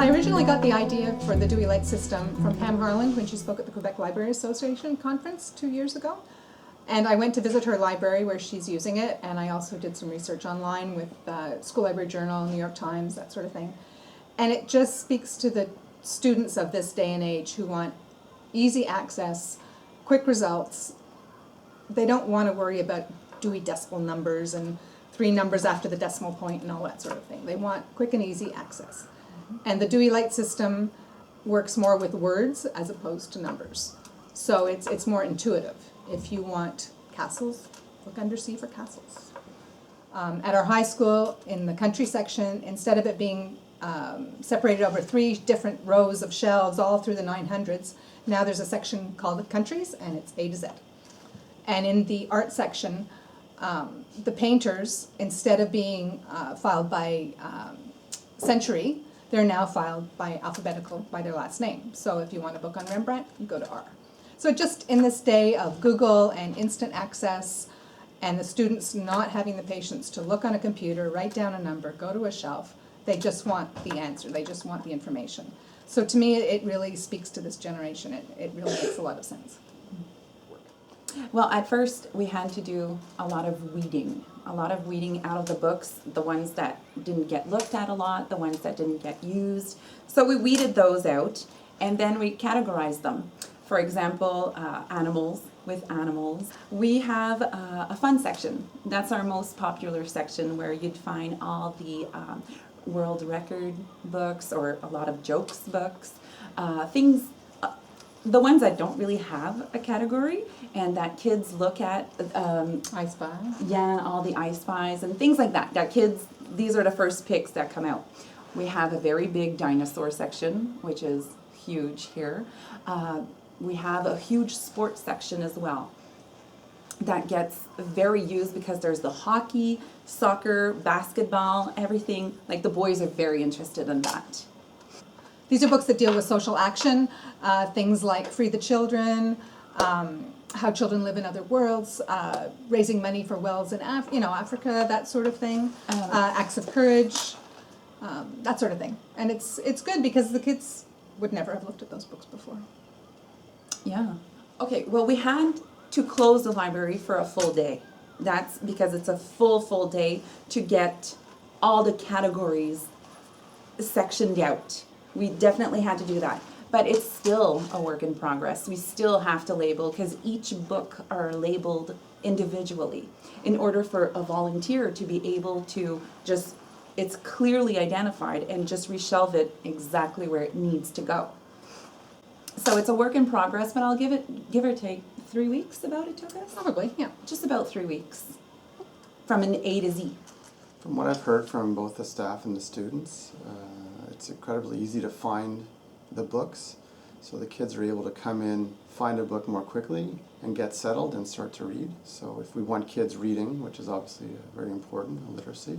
I originally got the idea for the Dewey-Lite system from Pam Harland when she spoke at the Quebec Library Association conference 2 years ago. And I went to visit her library where she's using it, and I also did some research online with School Library Journal, New York Times, that sort of thing. And it just speaks to the students of this day and age who want easy access, quick results. They don't want to worry about Dewey Decimal numbers and 3 numbers after the decimal point and all that sort of thing. They want quick and easy access. And the Dewey-Lite system works more with words as opposed to numbers. So it's more intuitive. If you want castles, look under C for castles. At our high school, in the country section, instead of it being separated over 3 different rows of shelves all through the 900s, now there's a section called the countries, and it's A to Z. And in the art section, the painters, instead of being filed by century, they're now filed by alphabetical by their last name. So if you want a book on Rembrandt, you go to R. So just in this day of Google and instant access, and the students not having the patience to look on a computer, write down a number, go to a shelf, they just want the answer, they just want the information. So to me, it really speaks to this generation. It really makes a lot of sense. Well, at first we had to do a lot of weeding out of the books, the ones that didn't get looked at a lot, the ones that didn't get used. So we weeded those out, and then we categorized them. For example, animals with animals. We have a fun section. That's our most popular section, where you'd find all the world record books or a lot of jokes books, things, the ones that don't really have a category and that kids look at. I Spy. Yeah, all the I Spies and things like that. That kids, these are the first picks that come out. We have a very big dinosaur section, which is huge here. We have a huge sports section as well that gets very used because there's the hockey, soccer, basketball, everything. Like the boys are very interested in that. These are books that deal with social action, things like Free the Children, How Children Live in Other Worlds, raising money for wells in Africa, that sort of thing, acts of courage, that sort of thing. And it's good because the kids would never have looked at those books before. Yeah. Okay, well, we had to close the library for a full day. That's because it's a full day to get all the categories sectioned out. We definitely had to do that. But it's still a work in progress. We still have to label, because each book are labeled individually in order for a volunteer to be able to just, it's clearly identified and just reshelve it exactly where it needs to go. So it's a work in progress, but I'll give or take 3 weeks about it took us. Probably, yeah. Just about 3 weeks from an A to Z. From what I've heard from both the staff and the students, it's incredibly easy to find the books. So the kids are able to come in, find a book more quickly, and get settled and start to read. So if we want kids reading, which is obviously very important, literacy,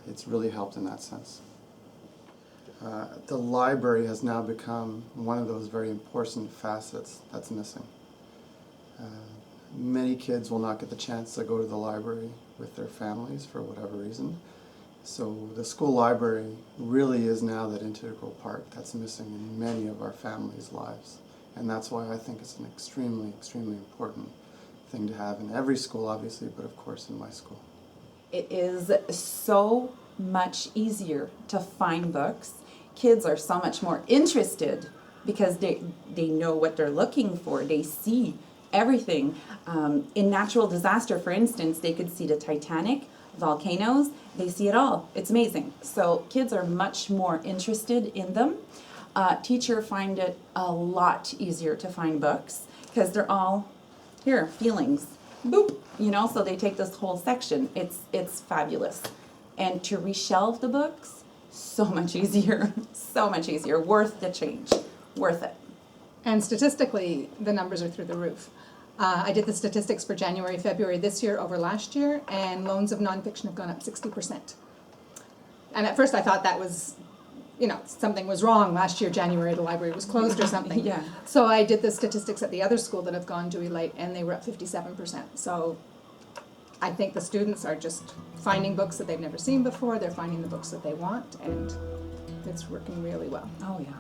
it's really helped in that sense. The library has now become one of those very important facets that's missing. Many kids will not get the chance to go to the library with their families for whatever reason. So the school library really is now that integral part that's missing in many of our families' lives. And that's why I think it's an extremely important thing to have in every school, obviously, but of course in my school. It is so much easier to find books. Kids are so much more interested because they know what they're looking for. They see everything. In natural disaster, for instance, they could see the Titanic, volcanoes, they see it all. It's amazing. So kids are much more interested in them. Teachers find it a lot easier to find books because they're all here, feelings, boop, so they take this whole section. It's fabulous. And to reshelve the books, so much easier, worth the change, worth it. And statistically, the numbers are through the roof. I did the statistics for January, February this year over last year, and loans of nonfiction have gone up 60%. And at first I thought that was, something was wrong. Last year, January, the library was closed or something. Yeah. So I did the statistics at the other school that have gone Dewey-Lite, and they were up 57%. So I think the students are just finding books that they've never seen before. They're finding the books that they want, and It's working really well. Oh, yeah.